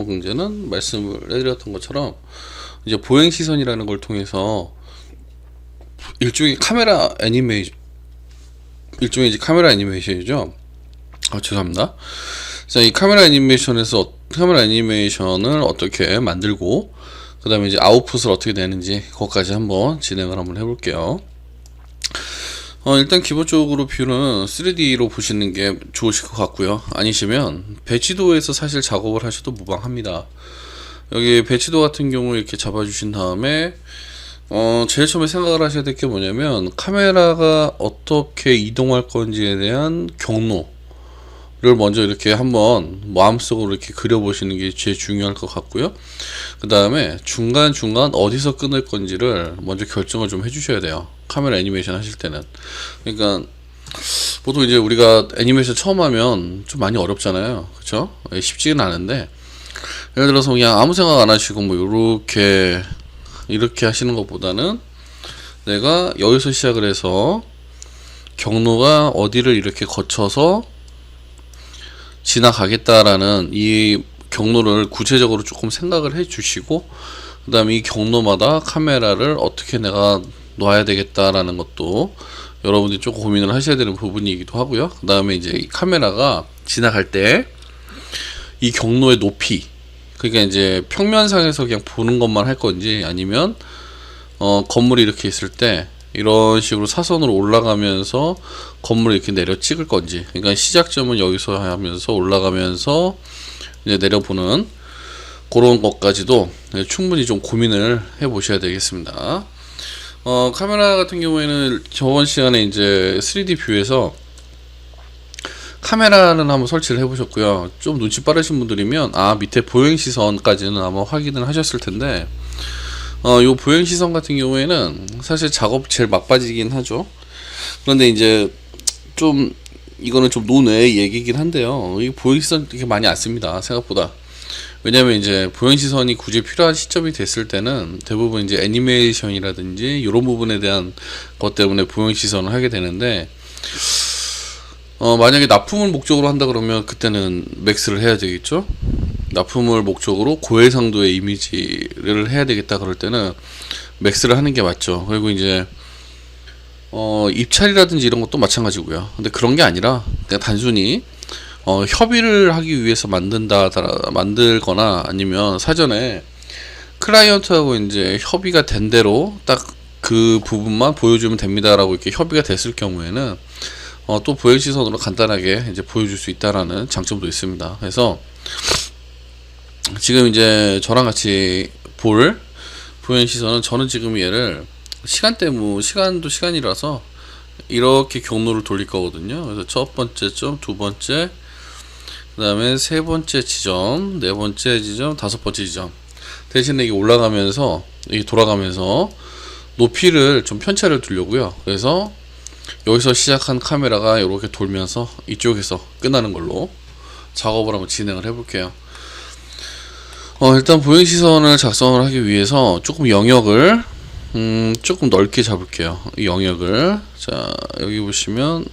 이제는 말씀을 해드렸던 것처럼 이제 보행 시선이라는 걸 통해서 일종의 카메라 애니메이션, 일종의 이제 카메라 애니메이션이죠. 죄송합니다. 자, 이 카메라 애니메이션을 어떻게 만들고 그 다음에 이제 아웃풋을 어떻게 내는지 그것까지 한번 진행을 한번 해볼게요. 일단 기본적으로 뷰는 3D로 보시는 게 좋으실 것 같고요. 아니시면 배치도에서 사실 작업을 하셔도 무방합니다. 여기 배치도 같은 경우 이렇게 잡아주신 다음에 제일 처음에 생각을 하셔야 될 게 뭐냐면 카메라가 어떻게 이동할 건지에 대한 경로를 먼저 이렇게 한번 마음속으로 이렇게 그려보시는 게 제일 중요할 것 같고요. 그 다음에 중간중간 어디서 끊을 건지를 먼저 결정을 좀 해주셔야 돼요. 카메라 애니메이션 하실 때는. 그러니까 보통 이제 우리가 애니메이션 처음 하면 좀 많이 어렵잖아요. 그쵸? 쉽지는 않은데 예를 들어서 그냥 아무 생각 안 하시고 뭐 이렇게 하시는 것보다는 내가 여기서 시작을 해서 경로가 어디를 이렇게 거쳐서 지나가겠다라는 이 경로를 구체적으로 조금 생각을 해 주시고 그 다음에 이 경로마다 카메라를 어떻게 내가 놔야 되겠다라는 것도 여러분들이 조금 고민을 하셔야 되는 부분이기도 하고요. 그 다음에 이제 이 카메라가 지나갈 때 이 경로의 높이, 그러니까 이제 평면상에서 그냥 보는 것만 할 건지 아니면 건물이 이렇게 있을 때 이런 식으로 사선으로 올라가면서 건물을 이렇게 내려 찍을 건지, 그러니까 시작점은 여기서 하면서 올라가면서 이제 내려보는 그런 것까지도 충분히 좀 고민을 해 보셔야 되겠습니다. 카메라 같은 경우에는 저번 시간에 이제 3D 뷰에서 카메라는 한번 설치를 해보셨고요. 좀 눈치 빠르신 분들이면 밑에 보행 시선까지는 아마 확인을 하셨을 텐데 요 보행 시선 같은 경우에는 사실 작업 제일 막바지긴 하죠. 그런데 이제 좀 이거는 좀 논외의 얘기긴 한데요. 이 보행 시선 되게 많이 안 씁니다, 생각보다. 왜냐면 이제 보행 시선이 굳이 필요한 시점이 됐을 때는 대부분 이제 애니메이션이라든지 이런 부분에 대한 것 때문에 보행 시선을 하게 되는데 만약에 납품을 목적으로 한다 그러면 그때는 맥스를 해야 되겠죠. 납품을 목적으로 고해상도의 이미지를 해야 되겠다 그럴 때는 맥스를 하는 게 맞죠. 그리고 이제 입찰이라든지 이런 것도 마찬가지고요. 근데 그런 게 아니라 그냥 단순히 협의를 하기 위해서 만들거나 아니면 사전에 클라이언트하고 이제 협의가 된 대로 딱 그 부분만 보여주면 됩니다라고 이렇게 협의가 됐을 경우에는 또 보행 시선으로 간단하게 이제 보여줄 수 있다라는 장점도 있습니다. 그래서 지금 이제 저랑 같이 볼 보행 시선은 저는 지금 얘를 시간도 시간이라서 이렇게 경로를 돌릴 거거든요. 그래서 첫 번째 점, 두 번째, 그 다음에 세 번째 지점, 네 번째 지점, 다섯 번째 지점. 대신에 이게 올라가면서, 이게 돌아가면서 높이를 좀 편차를 두려고요. 그래서 여기서 시작한 카메라가 이렇게 돌면서 이쪽에서 끝나는 걸로 작업을 한번 진행을 해볼게요. 일단 보행 시선을 작성을 하기 위해서 조금 영역을 조금 넓게 잡을게요. 이 영역을, 자, 여기 보시면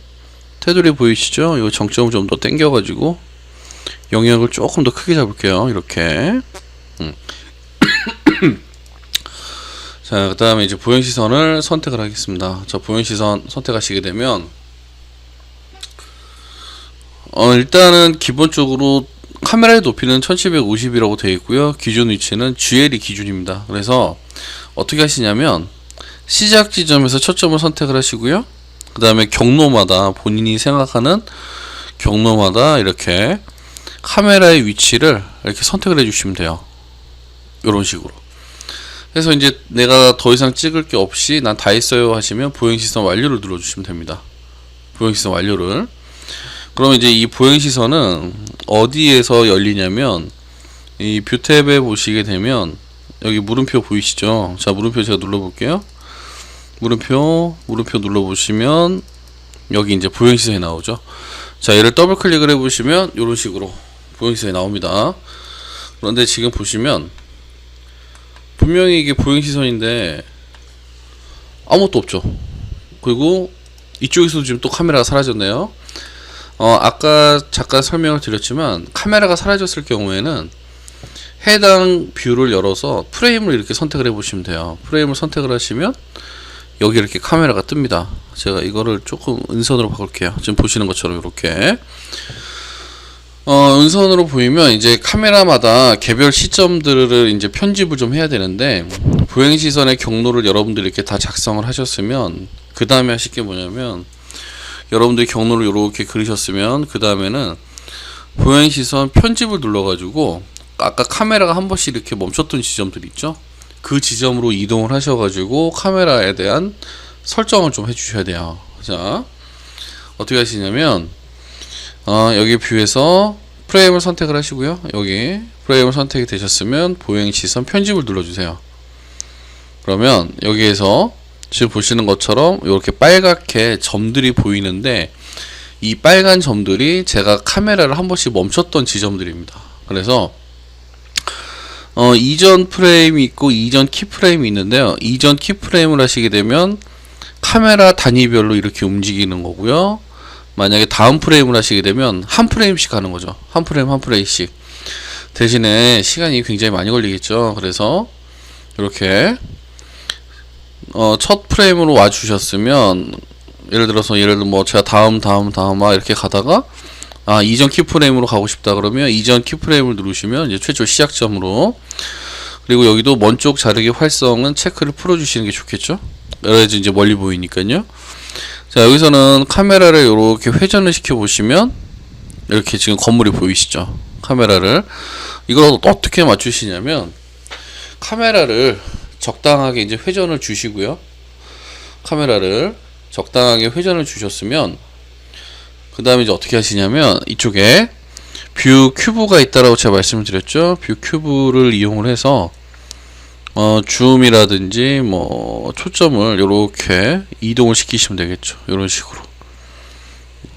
테두리 보이시죠? 이 정점을 좀 더 당겨가지고 영역을 조금 더 크게 잡을게요. 이렇게. 자, 그 다음에 이제 보행 시선을 선택을 하겠습니다. 자, 보행 시선 선택하시게 되면 일단은 기본적으로 카메라의 높이는 1750이라고 되어 있고요. 기준 위치는 GL이 기준입니다. 그래서 어떻게 하시냐면 시작 지점에서 첫 점을 선택을 하시고요. 그 다음에 경로마다 본인이 생각하는 경로마다 이렇게 카메라의 위치를 이렇게 선택을 해주시면 돼요. 이런 식으로. 그래서 이제 내가 더 이상 찍을 게 없이 난 다 했어요 하시면 보행시선 완료를 눌러주시면 됩니다. 보행시선 완료를. 그러면 이제 이 보행시선은 어디에서 열리냐면 이 뷰 탭에 보시게 되면 여기 물음표 보이시죠? 자, 물음표 제가 눌러볼게요. 물음표 눌러보시면 여기 이제 보행시선이 나오죠. 자, 얘를 더블 클릭을 해보시면 이런 식으로 보행시선이 나옵니다. 그런데 지금 보시면 분명히 이게 보행시선인데 아무것도 없죠. 그리고 이쪽에서도 지금 또 카메라가 사라졌네요. 아까 잠깐 설명을 드렸지만 카메라가 사라졌을 경우에는 해당 뷰를 열어서 프레임을 이렇게 선택을 해 보시면 돼요. 프레임을 선택을 하시면 여기 이렇게 카메라가 뜹니다. 제가 이거를 조금 은선으로 바꿀게요. 지금 보시는 것처럼 이렇게 은선으로 보이면 이제 카메라마다 개별 시점들을 이제 편집을 좀 해야 되는데, 보행 시선의 경로를 여러분들이 이렇게 다 작성을 하셨으면 그 다음에 하실 게 뭐냐면, 여러분들이 경로를 이렇게 그리셨으면 그 다음에는 보행 시선 편집을 눌러가지고 아까 카메라가 한 번씩 이렇게 멈췄던 지점들 있죠? 그 지점으로 이동을 하셔가지고 카메라에 대한 설정을 좀 해주셔야 돼요. 자, 어떻게 하시냐면 여기 뷰에서 프레임을 선택을 하시고요. 여기 프레임을 선택이 되셨으면 보행 시선 편집을 눌러주세요. 그러면 여기에서 지금 보시는 것처럼 이렇게 빨갛게 점들이 보이는데, 이 빨간 점들이 제가 카메라를 한 번씩 멈췄던 지점들입니다. 그래서 이전 프레임이 있고 이전 키프레임이 있는데요. 이전 키프레임을 하시게 되면 카메라 단위별로 이렇게 움직이는 거고요. 만약에 다음 프레임을 하시게 되면 한 프레임씩 하는 거죠. 한 프레임 한 프레임씩. 대신에 시간이 굉장히 많이 걸리겠죠. 그래서 이렇게 첫 프레임으로 와 주셨으면, 예를 들어 뭐 제가 다음 막 이렇게 가다가 이전 키프레임으로 가고 싶다 그러면 이전 키프레임을 누르시면 이제 최초 시작점으로, 그리고 여기도 먼 쪽 자르기 활성은 체크를 풀어주시는 게 좋겠죠. 그래야지 이제 멀리 보이니까요. 자, 여기서는 카메라를 이렇게 회전을 시켜 보시면 이렇게 지금 건물이 보이시죠. 카메라를 이걸 어떻게 맞추시냐면, 카메라를 적당하게 이제 회전을 주시고요. 카메라를 적당하게 회전을 주셨으면 그 다음에 이제 어떻게 하시냐면, 이쪽에 뷰 큐브가 있다라고 제가 말씀을 드렸죠. 뷰 큐브를 이용을 해서 줌이라든지 뭐 초점을 이렇게 이동을 시키시면 되겠죠. 이런 식으로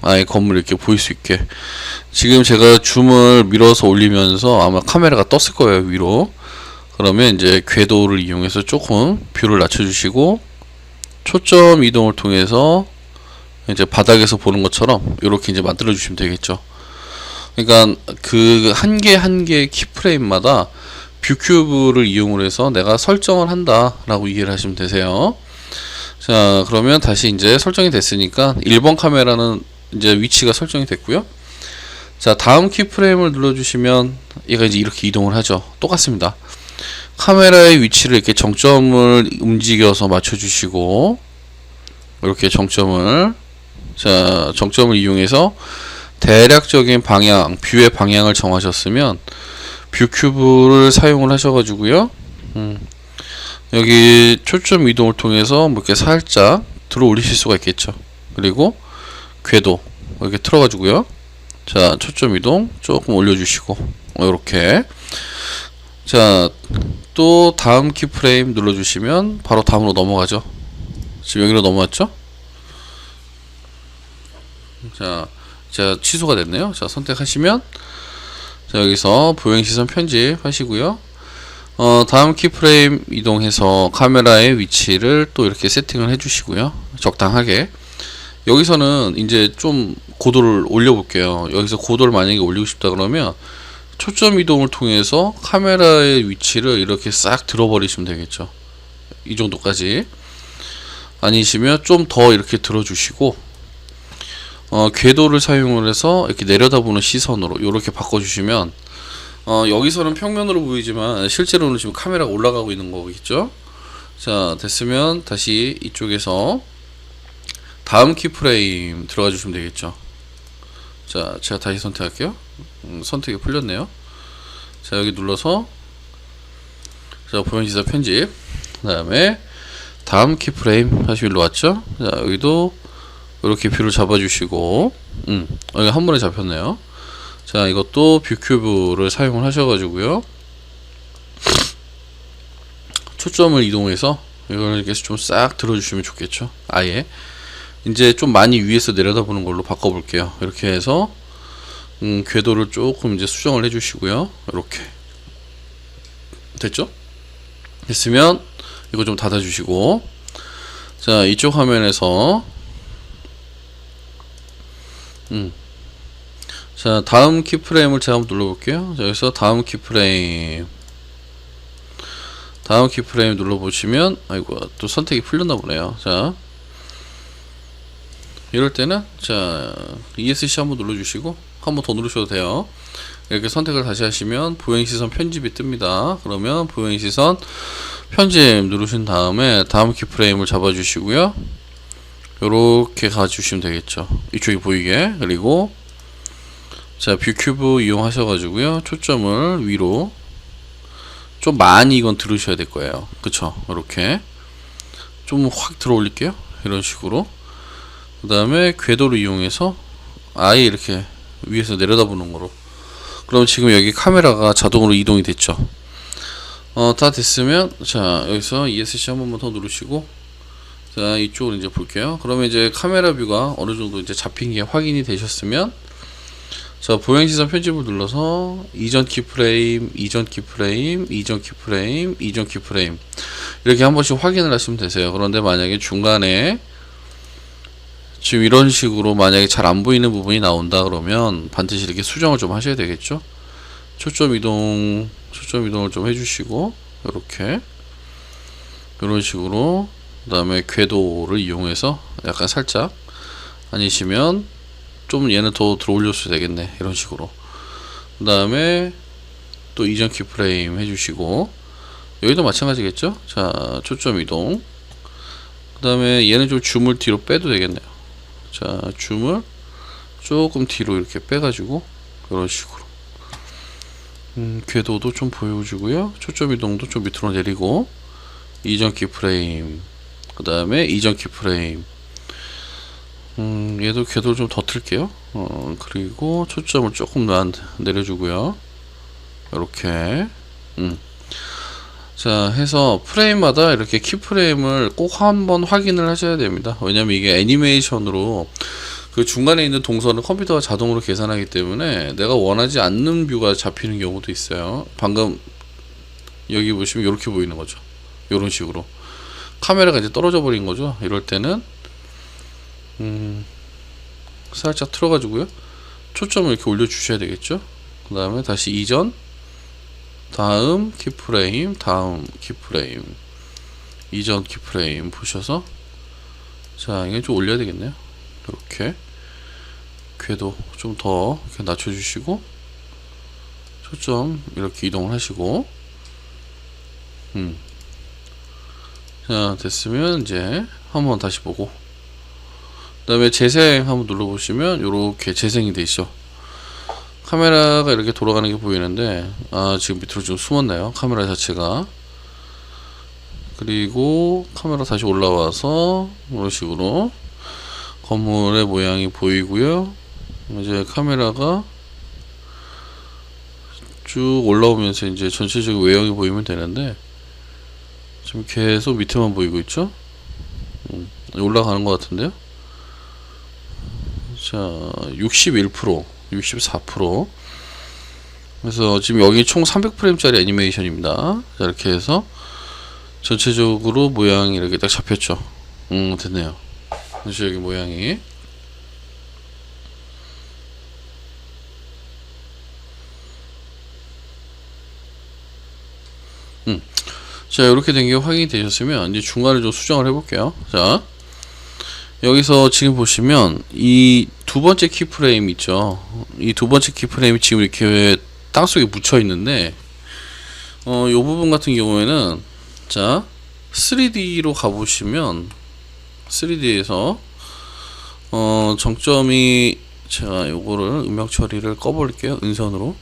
아예 건물 이렇게 보일 수 있게. 지금 제가 줌을 밀어서 올리면서 아마 카메라가 떴을 거예요, 위로. 그러면 이제 궤도를 이용해서 조금 뷰를 낮춰주시고, 초점 이동을 통해서 이제 바닥에서 보는 것처럼 이렇게 이제 만들어 주시면 되겠죠. 그러니까 그 한 개 한 개 키프레임마다 뷰 큐브를 이용을 해서 내가 설정을 한다 라고 이해를 하시면 되세요. 자, 그러면 다시 이제 설정이 됐으니까 1번 카메라는 이제 위치가 설정이 됐고요. 자, 다음 키프레임을 눌러주시면 얘가 이제 이렇게 이동을 하죠. 똑같습니다. 카메라의 위치를 이렇게 정점을 움직여서 맞춰주시고, 이렇게 정점을 이용해서 대략적인 방향, 뷰의 방향을 정하셨으면 뷰 큐브를 사용을 하셔가지고요. 여기 초점 이동을 통해서 뭐 이렇게 살짝 들어 올리실 수가 있겠죠. 그리고 궤도 이렇게 틀어가지고요. 자, 초점 이동 조금 올려주시고 이렇게. 자, 또 다음 키프레임 눌러주시면 바로 다음으로 넘어가죠. 지금 여기로 넘어왔죠. 자, 취소가 됐네요. 자, 선택하시면 자, 여기서 보행시선 편집 하시고요. 다음 키프레임 이동해서 카메라의 위치를 또 이렇게 세팅을 해주시고요. 적당하게. 여기서는 이제 좀 고도를 올려볼게요. 여기서 고도를 만약에 올리고 싶다 그러면 초점 이동을 통해서 카메라의 위치를 이렇게 싹 들어버리시면 되겠죠. 이 정도까지. 아니시면 좀 더 이렇게 들어주시고, 궤도를 사용을 해서 이렇게 내려다보는 시선으로 이렇게 바꿔주시면, 여기서는 평면으로 보이지만 실제로는 지금 카메라가 올라가고 있는 거겠죠. 자, 됐으면 다시 이쪽에서 다음 키프레임 들어가 주시면 되겠죠. 자, 제가 다시 선택할게요. 선택이 풀렸네요. 자, 여기 눌러서 자, 보행시선 편집, 그 다음에 다음 키프레임 다시 일로 왔죠. 자, 여기도 이렇게 뷰를 잡아주시고, 여기 한 번에 잡혔네요. 자, 이것도 뷰 큐브를 사용을 하셔가지고요. 초점을 이동해서 이걸 이렇게 좀 싹 들어주시면 좋겠죠. 아예. 이제 좀 많이 위에서 내려다보는 걸로 바꿔볼게요. 이렇게 해서, 궤도를 조금 이제 수정을 해주시고요. 이렇게. 됐죠? 됐으면, 이거 좀 닫아주시고. 자, 이쪽 화면에서, 자, 다음 키프레임을 제가 한번 눌러볼게요. 자, 여기서 다음 키프레임 다음 키프레임 눌러보시면, 아이고, 또 선택이 풀렸나 보네요. 자, 이럴 때는, 자, ESC 한번 눌러주시고, 한번 더 누르셔도 돼요. 이렇게 선택을 다시 하시면, 보행시선 편집이 뜹니다. 그러면, 보행시선 편집 누르신 다음에, 다음 키프레임을 잡아주시고요. 요렇게 가주시면 되겠죠. 이쪽이 보이게. 그리고, 자, 뷰큐브 이용하셔가지고요. 초점을 위로. 좀 많이 이건 들으셔야 될 거예요. 그쵸? 이렇게 좀 확 들어 올릴게요. 이런 식으로. 그 다음에 궤도를 이용해서 아예 이렇게 위에서 내려다보는 거로. 그럼 지금 여기 카메라가 자동으로 이동이 됐죠. 다 됐으면, 자, 여기서 ESC 한 번만 더 누르시고, 자, 이쪽으로 이제 볼게요. 그러면 이제 카메라 뷰가 어느 정도 이제 잡힌 게 확인이 되셨으면, 자, 보행시선 편집을 눌러서 이전 키프레임, 이전 키프레임, 이전 키프레임, 이전 키프레임 이렇게 한 번씩 확인을 하시면 되세요. 그런데 만약에 중간에 지금 이런 식으로 만약에 잘 안 보이는 부분이 나온다 그러면 반드시 이렇게 수정을 좀 하셔야 되겠죠. 초점 이동을 좀 해주시고, 이렇게 이런 식으로. 그 다음에 궤도를 이용해서 약간 살짝, 아니시면 좀 얘는 더 들어 올려줘도 되겠네. 이런 식으로. 그 다음에 또 이전 키프레임 해주시고, 여기도 마찬가지겠죠. 자, 초점 이동. 그 다음에 얘는 좀 줌을 뒤로 빼도 되겠네요. 자, 줌을 조금 뒤로 이렇게 빼가지고 이런 식으로. 궤도도 좀 보여주고요. 초점 이동도 좀 밑으로 내리고, 이전 키프레임. 그 다음에 이전 키프레임. 얘도 궤도를 좀 더 틀게요. 그리고 초점을 조금 내려주고요. 이렇게. 자, 해서 프레임마다 이렇게 키프레임을 꼭 한번 확인을 하셔야 됩니다. 왜냐면 이게 애니메이션으로 그 중간에 있는 동선을 컴퓨터가 자동으로 계산하기 때문에 내가 원하지 않는 뷰가 잡히는 경우도 있어요. 방금 여기 보시면 이렇게 보이는 거죠. 이런 식으로 카메라가 이제 떨어져 버린 거죠. 이럴 때는 살짝 틀어가지고요. 초점을 이렇게 올려주셔야 되겠죠. 그 다음에 다시 이전, 다음 키프레임, 다음 키프레임, 이전 키프레임 보셔서, 자, 이게 좀 올려야 되겠네요. 이렇게 궤도 좀 더 이렇게 낮춰주시고, 초점 이렇게 이동을 하시고, 자, 됐으면 이제 한번 다시 보고, 그 다음에 재생 한번 눌러보시면 이렇게 재생이 돼 있어. 카메라가 이렇게 돌아가는 게 보이는데, 아, 지금 밑으로 좀 숨었나요? 카메라 자체가. 그리고 카메라 다시 올라와서 이런 식으로 건물의 모양이 보이고요. 이제 카메라가 쭉 올라오면서 이제 전체적인 외형이 보이면 되는데, 지금 계속 밑에만 보이고 있죠? 올라가는 것 같은데요? 자, 61%, 64%. 그래서 지금 여기 총 300프레임짜리 애니메이션입니다. 자, 이렇게 해서 전체적으로 모양이 이렇게 딱 잡혔죠. 됐네요. 그래서 여기 모양이. 자, 이렇게 된 게 확인이 되셨으면 이제 중간에 좀 수정을 해볼게요. 자, 여기서 지금 보시면 이 두 번째 키프레임 있죠. 이 두 번째 키프레임이 지금 이렇게 땅속에 묻혀 있는데, 요 부분 같은 경우에는, 자, 3D로 가보시면 3D에서 정점이, 제가 요거를 음영 처리를 꺼버릴게요. 은선으로.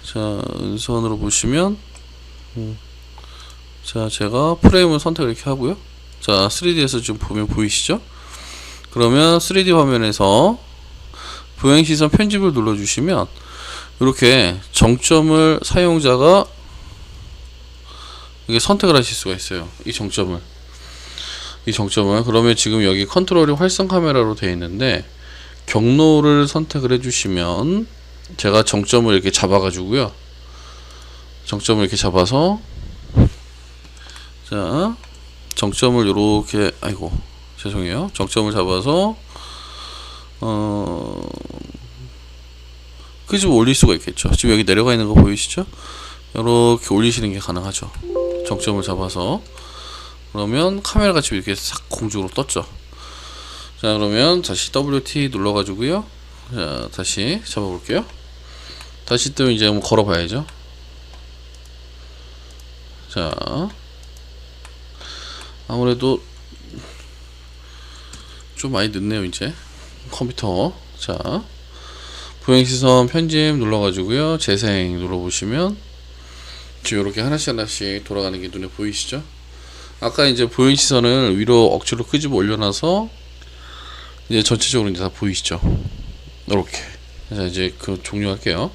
자, 은선으로 보시면, 자, 제가 프레임을 선택을 이렇게 하고요. 자, 3D에서 지금 보면 보이시죠? 그러면 3D 화면에서 보행시선 편집을 눌러주시면 이렇게 정점을 사용자가 이게 선택을 하실 수가 있어요. 이 정점을. 그러면 지금 여기 컨트롤이 활성 카메라로 되어 있는데, 경로를 선택을 해주시면 제가 정점을 이렇게 잡아가지고요. 정점을 이렇게 잡아서, 자, 정점을 요렇게, 아이고, 죄송해요. 정점을 잡아서, 그 좀 올릴 수가 있겠죠. 지금 여기 내려가 있는 거 보이시죠? 이렇게 올리시는 게 가능하죠. 정점을 잡아서. 그러면 카메라가 지금 이렇게 싹 공중으로 떴죠. 자, 그러면 다시 WT 눌러가지고요. 자, 다시 잡아볼게요. 다시 또 이제 한번 걸어봐야죠. 자, 아무래도 좀 많이 늦네요, 이제. 컴퓨터. 자, 보행시선 편집 눌러가지고요. 재생 눌러보시면 지금 이렇게 하나씩 돌아가는 게 눈에 보이시죠? 아까 이제 보행시선을 위로 억지로 끄집어 올려놔서 이제 전체적으로 이제 다 보이시죠? 이렇게. 자, 이제 그 종료할게요.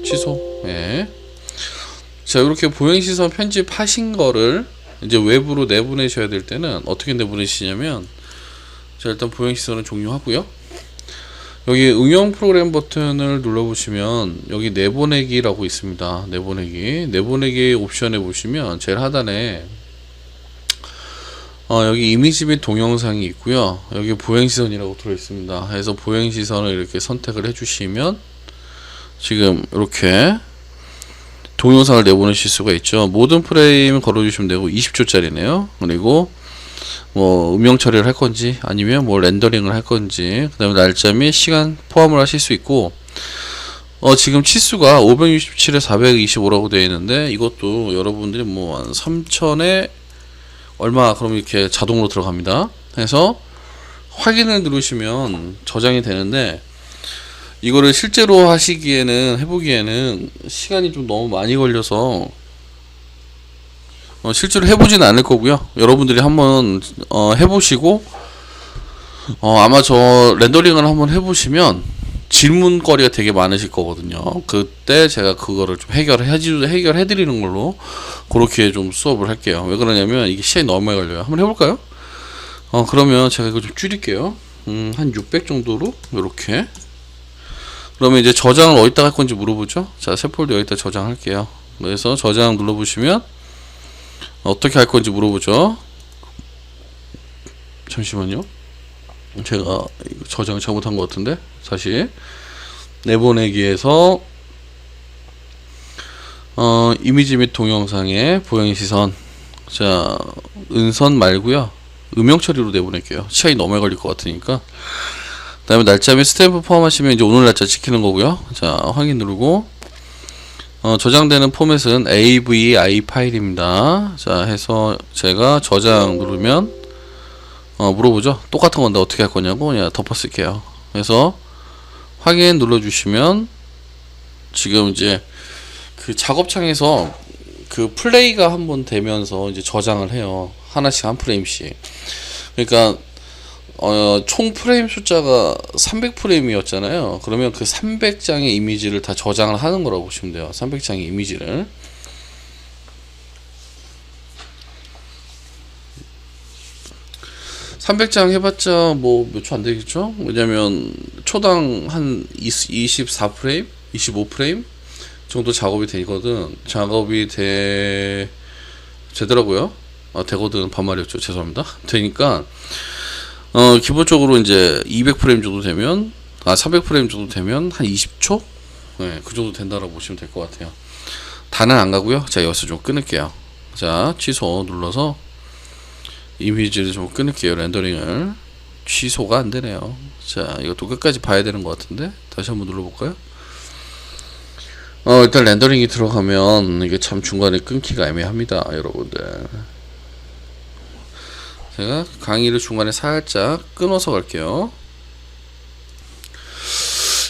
취소. 예. 자, 이렇게 보행시선 편집하신 거를 이제 외부로 내보내셔야 될 때는 어떻게 내보내시냐면, 자, 일단 보행시선은 종료하고요. 여기 응용 프로그램 버튼을 눌러보시면 여기 내보내기라고 있습니다. 내보내기 옵션에 보시면 제일 하단에 여기 이미지 및 동영상이 있고요. 여기 보행시선이라고 들어있습니다. 그래서 보행시선을 이렇게 선택을 해주시면 지금 이렇게 동영상을 내보내실 수가 있죠. 모든 프레임 걸어주시면 되고 20초짜리네요. 그리고 뭐 음영 처리를 할 건지 아니면 뭐 렌더링을 할 건지, 그 다음에 날짜 및 시간 포함을 하실 수 있고, 지금 치수가 567에 425라고 되어 있는데 이것도 여러분들이 뭐 한 3000에 얼마 그럼 이렇게 자동으로 들어갑니다. 그래서 확인을 누르시면 저장이 되는데, 이거를 실제로 해보기에는 시간이 좀 너무 많이 걸려서 실제로 해보지는 않을 거고요. 여러분들이 한번 해보시고 아마 저 렌더링을 한번 해보시면 질문거리가 되게 많으실 거거든요. 그때 제가 그거를 좀 해결해드리는 걸로 그렇게 좀 수업을 할게요. 왜 그러냐면 이게 시간이 너무 많이 걸려요. 한번 해볼까요? 그러면 제가 이거 좀 줄일게요. 한 600 정도로 이렇게. 그러면 이제 저장을 어디다 할 건지 물어보죠. 자, 새 폴더 여기다 저장할게요. 그래서 저장 눌러보시면 어떻게 할 건지 물어보죠. 잠시만요. 제가 이거 저장 잘못한 것 같은데. 다시 내보내기에서 이미지 및 동영상의 보행시선. 자, 은선 말고요. 음영 처리로 내보낼게요. 시간이 너무 걸릴 것 같으니까. 그 다음에 날짜 및 스탬프 포함하시면 이제 오늘 날짜 지키는 거고요. 자, 확인 누르고 저장되는 포맷은 AVI 파일입니다. 자, 해서 제가 저장 누르면 물어보죠. 똑같은 건데 어떻게 할 거냐고 그냥 덮어쓸게요. 그래서 확인 눌러주시면 지금 이제 그 작업창에서 그 플레이가 한번 되면서 이제 저장을 해요. 하나씩 한 프레임씩. 그러니까 총 프레임 숫자가 300프레임이었잖아요. 그러면 그 300장의 이미지를 다 저장을 하는 거라고 보시면 돼요. 300장의 이미지를. (300장) 해봤자 뭐 몇 초 안 되겠죠? 왜냐면 초당 한 24프레임? 25프레임? 정도 작업이 되거든. 되더라고요. 되거든 반말이었죠. 죄송합니다. 되니까 기본적으로 이제 200프레임 정도 되면 300프레임 정도 되면 한 20초? 네, 그 정도 된다라고 보시면 될 것 같아요. 다는 안 가고요. 자, 여기서 좀 끊을게요. 자, 취소 눌러서 이미지를 좀 끊을게요. 렌더링을. 취소가 안 되네요. 자, 이것도 끝까지 봐야 되는 것 같은데 다시 한번 눌러볼까요? 일단 렌더링이 들어가면 이게 참 중간에 끊기가 애매합니다, 여러분들. 제가 강의를 중간에 살짝 끊어서 갈게요.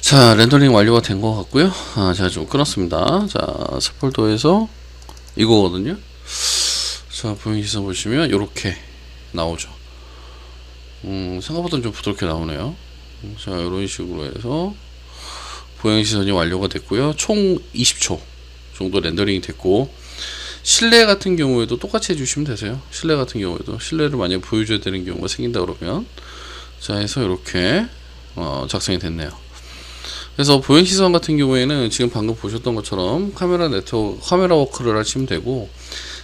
자, 렌더링 완료가 된 것 같고요. 제가 좀 끊었습니다. 자, 새 폴더에서 이거거든요. 자, 보행시선 보시면 이렇게 나오죠. 생각보다 좀 부드럽게 나오네요. 자, 이런 식으로 해서 보행시선이 완료가 됐고요. 총 20초 정도 렌더링이 됐고, 실내 같은 경우에도 똑같이 해주시면 되세요. 실내 같은 경우에도 실내를 만약에 보여줘야 되는 경우가 생긴다 그러면, 자, 해서 이렇게 작성이 됐네요. 그래서 보행시선 같은 경우에는 지금 방금 보셨던 것처럼 카메라 워크를 하시면 되고,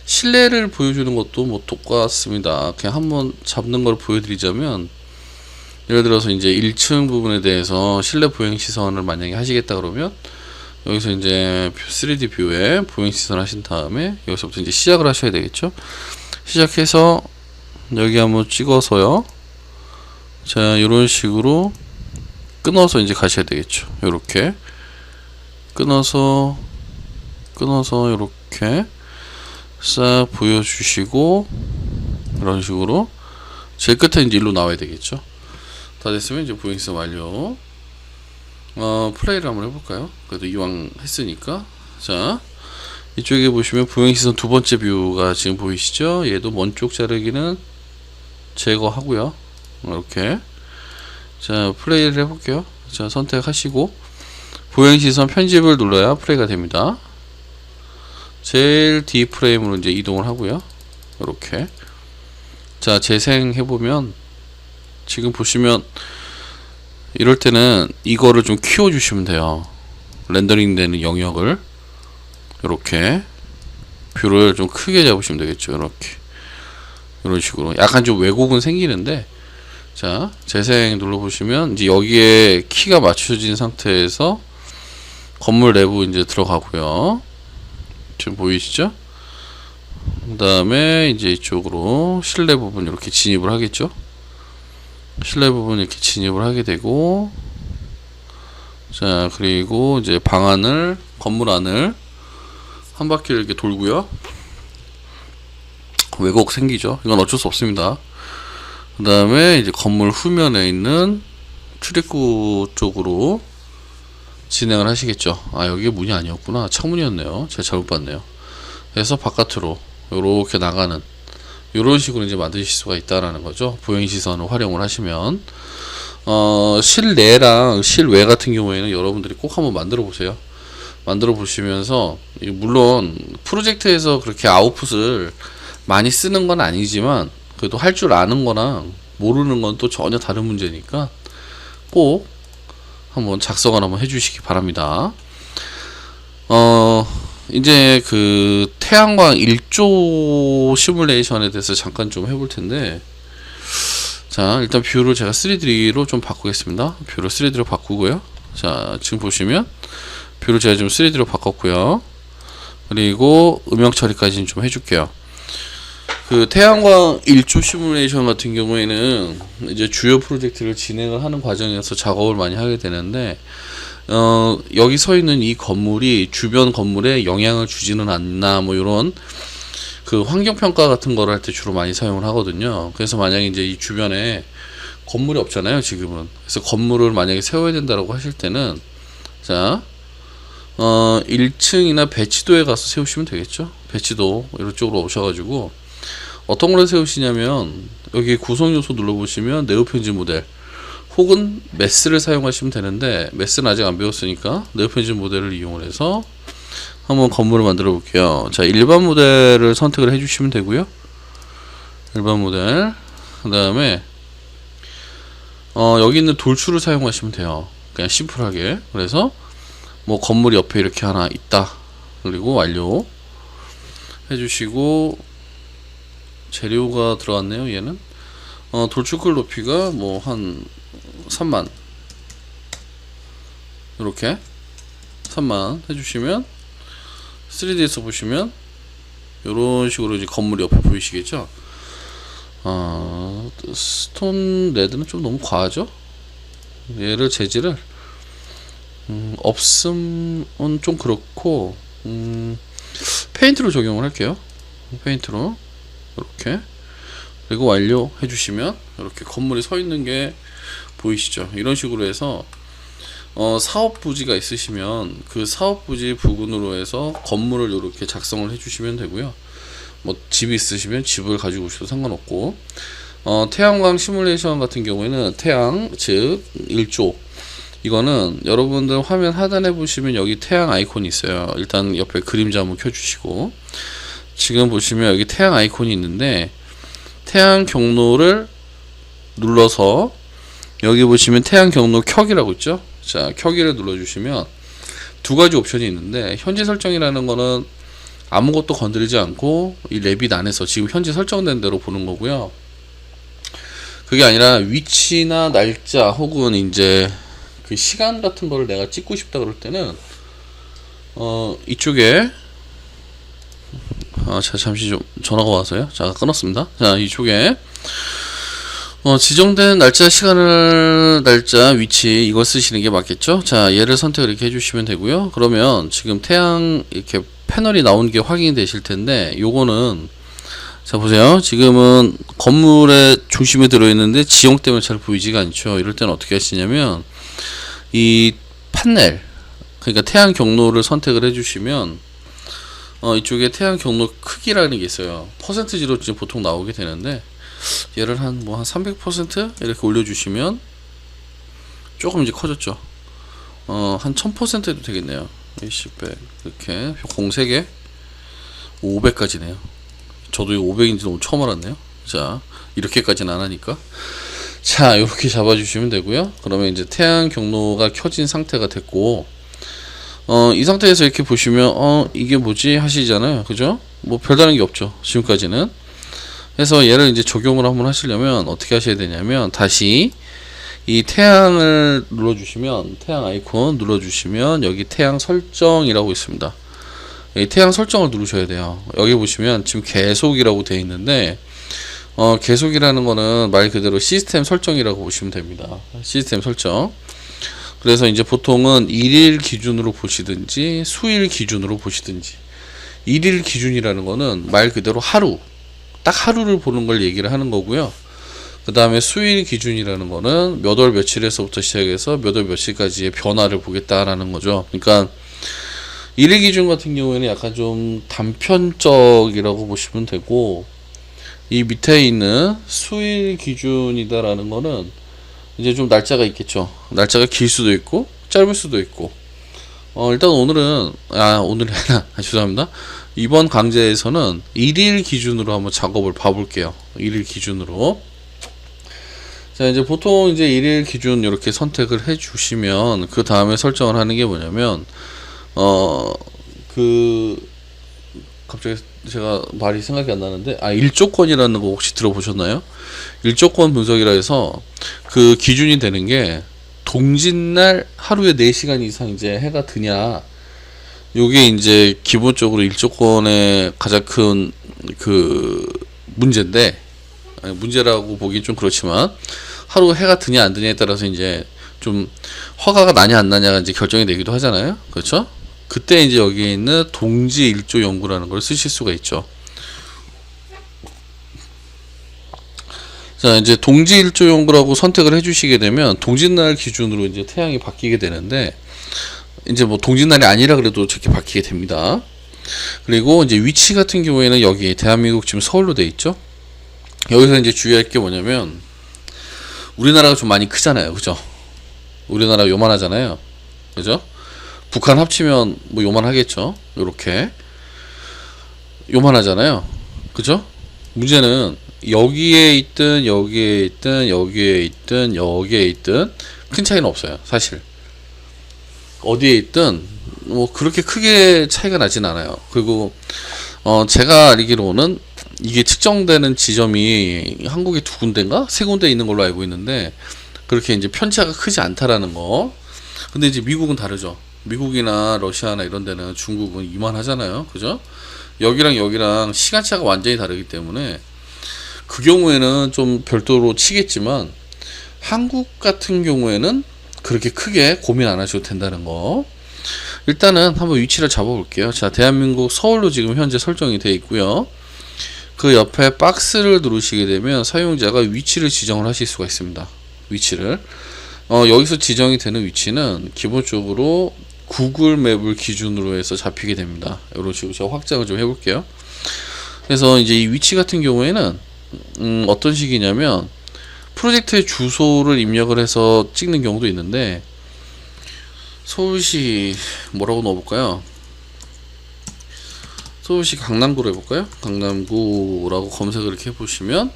실내를 보여주는 것도 뭐 똑같습니다. 그냥 한번 잡는 걸 보여드리자면, 예를 들어서 이제 1층 부분에 대해서 실내 보행시선을 만약에 하시겠다 그러면 여기서 이제 3D 뷰에 보행 시선 하신 다음에 여기서부터 이제 시작을 하셔야 되겠죠. 시작해서 여기 한번 찍어서요. 자, 이런 식으로 끊어서 이제 가셔야 되겠죠. 요렇게 끊어서 요렇게 싹 보여주시고, 이런 식으로 제일 끝에 이제 일로 나와야 되겠죠. 다 됐으면 이제 보행 시선 완료. 플레이를 한번 해볼까요? 그래도 이왕 했으니까. 자, 이쪽에 보시면 보행 시선 두 번째 뷰가 지금 보이시죠? 얘도 먼 쪽 자르기는 제거하고요. 이렇게. 자, 플레이를 해볼게요. 자, 선택하시고 보행 시선 편집을 눌러야 플레이가 됩니다. 제일 뒤 프레임으로 이제 이동을 하고요. 이렇게. 자, 재생해보면 지금 보시면 이럴 때는 이거를 좀 키워주시면 돼요. 렌더링 되는 영역을 이렇게 뷰를 좀 크게 잡으시면 되겠죠. 이렇게 이런 식으로 약간 좀 왜곡은 생기는데, 자, 재생 눌러보시면 이제 여기에 키가 맞춰진 상태에서 건물 내부 이제 들어가고요. 지금 보이시죠? 그 다음에 이제 이쪽으로 실내 부분 이렇게 진입을 하겠죠. 실내 부분 이렇게 진입을 하게 되고, 자, 그리고 이제 방 안을, 건물 안을 한 바퀴를 이렇게 돌고요. 왜곡 생기죠. 이건 어쩔 수 없습니다. 그 다음에 이제 건물 후면에 있는 출입구 쪽으로 진행을 하시겠죠. 아, 여기가 문이 아니었구나. 창문이었네요. 제가 잘못 봤네요. 그래서 바깥으로 요렇게 나가는, 이런 식으로 이제 만드실 수가 있다라는 거죠. 보행 시선을 활용을 하시면. 실내랑 실외 같은 경우에는 여러분들이 꼭 한번 만들어 보세요. 만들어 보시면서, 물론 프로젝트에서 그렇게 아웃풋을 많이 쓰는 건 아니지만 그래도 할 줄 아는 거랑 모르는 건 또 전혀 다른 문제니까 꼭 한번 작성을 한번 해주시기 바랍니다. 이제 그 태양광 1조 시뮬레이션에 대해서 잠깐 좀 해볼 텐데, 자, 일단 뷰를 제가 3D로 좀 바꾸겠습니다. 뷰를 3D로 바꾸고요. 자, 지금 보시면 뷰를 제가 좀 3D로 바꿨고요. 그리고 음영 처리까지는 좀 해줄게요. 그 태양광 1조 시뮬레이션 같은 경우에는 이제 주요 프로젝트를 진행을 하는 과정에서 작업을 많이 하게 되는데, 여기 서 있는 이 건물이 주변 건물에 영향을 주지는 않나, 뭐 이런 그 환경평가 같은 거를 할 때 주로 많이 사용을 하거든요. 그래서 만약에 이제 이 주변에 건물이 없잖아요, 지금은. 그래서 건물을 만약에 세워야 된다라고 하실 때는, 자, 1층이나 배치도에 가서 세우시면 되겠죠. 배치도 이쪽으로 오셔가지고 어떤 걸 세우시냐면, 여기 구성 요소 눌러보시면 네오 편집 모델 혹은 메스를 사용하시면 되는데, 메스는 아직 안 배웠으니까 네오 편집 모델을 이용을 해서 한번 건물을 만들어 볼게요. 자, 일반 모델을 선택을 해주시면 되고요. 일반 모델. 그 다음에 여기 있는 돌출을 사용하시면 돼요. 그냥 심플하게. 그래서 뭐 건물이 옆에 이렇게 하나 있다. 그리고 완료 해주시고, 재료가 들어갔네요. 얘는 돌출클 높이가 뭐 한 3만, 이렇게 3만 해주시면 3D에서 보시면 이런 식으로 이제 건물이 옆에 보이시겠죠. 스톤 레드는 좀 너무 과하죠. 얘를 재질을 없음은 좀 그렇고, 페인트로 적용을 할게요. 페인트로 이렇게. 그리고 완료 해주시면 이렇게 건물이 서 있는 게 보이시죠. 이런 식으로 해서 사업 부지가 있으시면 그 사업 부지 부근으로 해서 건물을 이렇게 작성을 해주시면 되고요. 뭐 집이 있으시면 집을 가지고 오셔도 상관없고, 태양광 시뮬레이션 같은 경우에는 태양, 즉 1조, 이거는 여러분들 화면 하단에 보시면 여기 태양 아이콘이 있어요. 일단 옆에 그림자 한번 켜주시고, 지금 보시면 여기 태양 아이콘이 있는데, 태양 경로를 눌러서 여기 보시면 태양 경로 켜기라고 있죠. 자, 켜기를 눌러주시면 두 가지 옵션이 있는데, 현재 설정이라는 거는 아무것도 건드리지 않고 이 레빗 안에서 지금 현재 설정된 대로 보는 거고요. 그게 아니라 위치나 날짜 혹은 이제 그 시간 같은 거를 내가 찍고 싶다 그럴 때는 이쪽에 잠시 좀 전화가 와서요. 자, 끊었습니다. 자, 이쪽에 지정된 날짜, 날짜, 위치 이걸 쓰시는 게 맞겠죠? 자, 얘를 선택을 이렇게 해주시면 되고요. 그러면 지금 태양 이렇게 패널이 나오는 게 확인이 되실 텐데, 요거는 자 보세요. 지금은 건물의 중심에 들어있는데 지형 때문에 잘 보이지가 않죠. 이럴 때는 어떻게 하시냐면 이 판넬, 그러니까 태양 경로를 선택을 해주시면 이쪽에 태양 경로 크기라는 게 있어요. 퍼센트지로 지금 보통 나오게 되는데, 얘를 한 300% 이렇게 올려주시면 조금 이제 커졌죠. 한 1000% 해도 되겠네요. 20배 이렇게 공 3개 500까지네요. 저도 이거 500인지는 처음 알았네요. 자, 이렇게까지는 안 하니까. 자, 이렇게 잡아주시면 되고요. 그러면 이제 태양 경로가 켜진 상태가 됐고, 이 상태에서 이렇게 보시면 이게 뭐지 하시잖아요. 그죠? 뭐 별다른 게 없죠. 지금까지는. 그래서 얘를 이제 적용을 한번 하시려면 어떻게 하셔야 되냐면, 다시 이 태양을 눌러주시면, 태양 아이콘 눌러주시면 여기 태양 설정이라고 있습니다. 이 태양 설정을 누르셔야 돼요. 여기 보시면 지금 계속이라고 되어 있는데, 계속이라는 거는 말 그대로 시스템 설정이라고 보시면 됩니다. 시스템 설정. 그래서 이제 보통은 일일 기준으로 보시든지 수일 기준으로 보시든지, 일일 기준이라는 거는 말 그대로 하루, 딱 하루를 보는 걸 얘기를 하는 거고요. 그 다음에 수일 기준이라는 거는 몇 월 며칠에서부터 시작해서 몇 월 며칠까지의 변화를 보겠다라는 거죠. 그러니까 일일 기준 같은 경우에는 약간 좀 단편적이라고 보시면 되고, 이 밑에 있는 수일 기준이다라는 거는 이제 좀 날짜가 있겠죠. 날짜가 길 수도 있고 짧을 수도 있고. 일단 오늘은 오늘이 아니라 죄송합니다. 이번 강좌에서는 일일 기준으로 한번 작업을 봐볼게요. 일일 기준으로. 자, 이제 보통 이제 일일 기준 이렇게 선택을 해주시면 그 다음에 설정을 하는 게 뭐냐면, 갑자기 제가 말이 생각이 안 나는데, 일조권이라는 거 혹시 들어보셨나요? 일조권 분석이라 해서 그 기준이 되는 게, 동짓날 하루에 4시간 이상 이제 해가 드냐, 요게 이제 기본적으로 일조권의 가장 큰 그 문제인데, 문제라고 보기 좀 그렇지만, 하루 해가 드냐 안 드냐에 따라서 이제 좀 허가가 나냐 안 나냐가 이제 결정이 되기도 하잖아요. 그렇죠? 그때 이제 여기에 있는 동지 일조 연구라는 걸 쓰실 수가 있죠. 자, 이제 동지 일조 연구라고 선택을 해주시게 되면 동짓날 기준으로 이제 태양이 바뀌게 되는데, 이제 뭐 동짓날이 아니라 그래도 저렇게 바뀌게 됩니다. 그리고 이제 위치 같은 경우에는 여기 대한민국 지금 서울로 돼 있죠. 여기서 이제 주의할 게 뭐냐면, 우리나라가 좀 많이 크잖아요. 그죠? 우리나라 요만하잖아요. 그죠? 북한 합치면 뭐 요만하겠죠. 요렇게 요만하잖아요. 그죠? 문제는 여기에 있든 여기에 있든 여기에 있든 여기에 있든 큰 차이는 없어요. 사실 어디에 있든 뭐 그렇게 크게 차이가 나진 않아요. 그리고 제가 알기로는 이게 측정되는 지점이 한국에 2군데인가 3군데 있는 걸로 알고 있는데, 그렇게 이제 편차가 크지 않다라는 거. 근데 이제 미국은 다르죠. 미국이나 러시아나 이런 데는, 중국은 이만하잖아요. 그죠? 여기랑 여기랑 시간차가 완전히 다르기 때문에 그 경우에는 좀 별도로 치겠지만, 한국 같은 경우에는 그렇게 크게 고민 안 하셔도 된다는 거. 일단은 한번 위치를 잡아 볼게요. 자, 대한민국 서울로 지금 현재 설정이 되어 있고요. 그 옆에 박스를 누르시게 되면 사용자가 위치를 지정을 하실 수가 있습니다. 위치를. 여기서 지정이 되는 위치는 기본적으로 구글 맵을 기준으로 해서 잡히게 됩니다. 이런 식으로 제가 확장을 좀 해볼게요. 그래서 이제 이 위치 같은 경우에는 어떤 식이냐면, 프로젝트의 주소를 입력을 해서 찍는 경우도 있는데, 서울시 뭐라고 넣어볼까요? 서울시 강남구로 해볼까요? 강남구라고 검색을 이렇게 해보시면,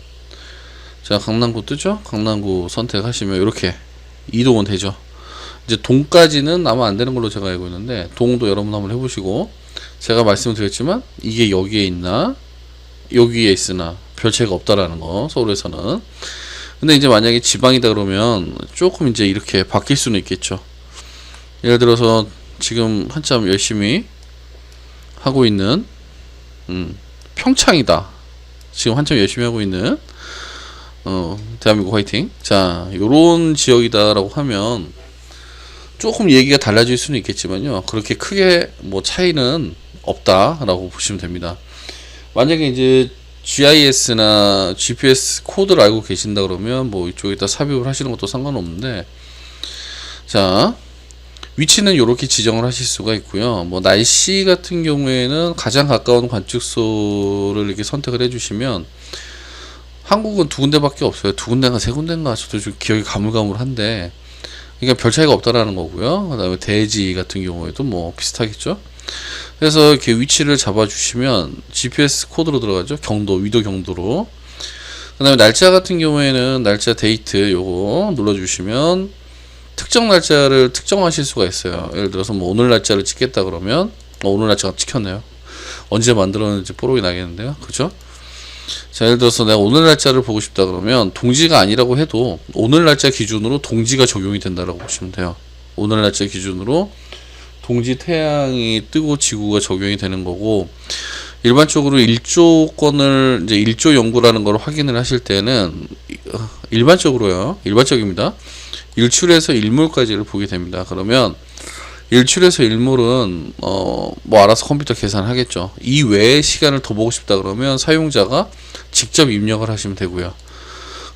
자, 강남구 뜨죠? 강남구 선택하시면 이렇게 이동은 되죠. 이제 동까지는 아마 안 되는 걸로 제가 알고 있는데, 동도 여러분 한번 해보시고, 제가 말씀드렸지만 이게 여기에 있나 여기에 있으나 별 차이가 없다라는 거, 서울에서는. 근데 이제 만약에 지방이다 그러면 조금 이제 이렇게 바뀔 수는 있겠죠. 예를 들어서 지금 한참 열심히 하고 있는 평창이다. 지금 한참 열심히 하고 있는 대한민국 화이팅. 자, 요런 지역이다라고 하면 조금 얘기가 달라질 수는 있겠지만요, 그렇게 크게 뭐 차이는 없다라고 보시면 됩니다. 만약에 이제 GIS나 GPS 코드를 알고 계신다 그러면 뭐 이쪽에다 삽입을 하시는 것도 상관없는데, 자, 위치는 이렇게 지정을 하실 수가 있고요. 뭐 날씨 같은 경우에는 가장 가까운 관측소를 이렇게 선택을 해주시면, 한국은 두 군데밖에 없어요. 두 군데인가 세 군데인가 저도 좀 기억이 가물가물한데, 그러니까 별 차이가 없다라는 거고요. 그 다음에 대지 같은 경우에도 뭐 비슷하겠죠. 그래서 이렇게 위치를 잡아주시면 GPS 코드로 들어가죠. 경도, 위도 경도로. 그 다음에 날짜 같은 경우에는 날짜 데이트 요거 눌러주시면 특정 날짜를 특정하실 수가 있어요. 예를 들어서 뭐 오늘 날짜를 찍겠다 그러면 오늘 날짜가 찍혔네요. 언제 만들었는지 뽀록이 나겠는데요. 그죠? 자, 예를 들어서 내가 오늘 날짜를 보고 싶다 그러면 동지가 아니라고 해도 오늘 날짜 기준으로 동지가 적용이 된다라고 보시면 돼요. 오늘 날짜 기준으로 동지 태양이 뜨고 지구가 적용이 되는 거고, 일반적으로 일조권을 이제 일조 연구라는 걸 확인을 하실 때는 일반적으로요. 일반적입니다. 일출에서 일몰까지를 보게 됩니다. 그러면 일출에서 일몰은 뭐 알아서 컴퓨터 계산하겠죠. 이 외의 시간을 더 보고 싶다 그러면 사용자가 직접 입력을 하시면 되고요.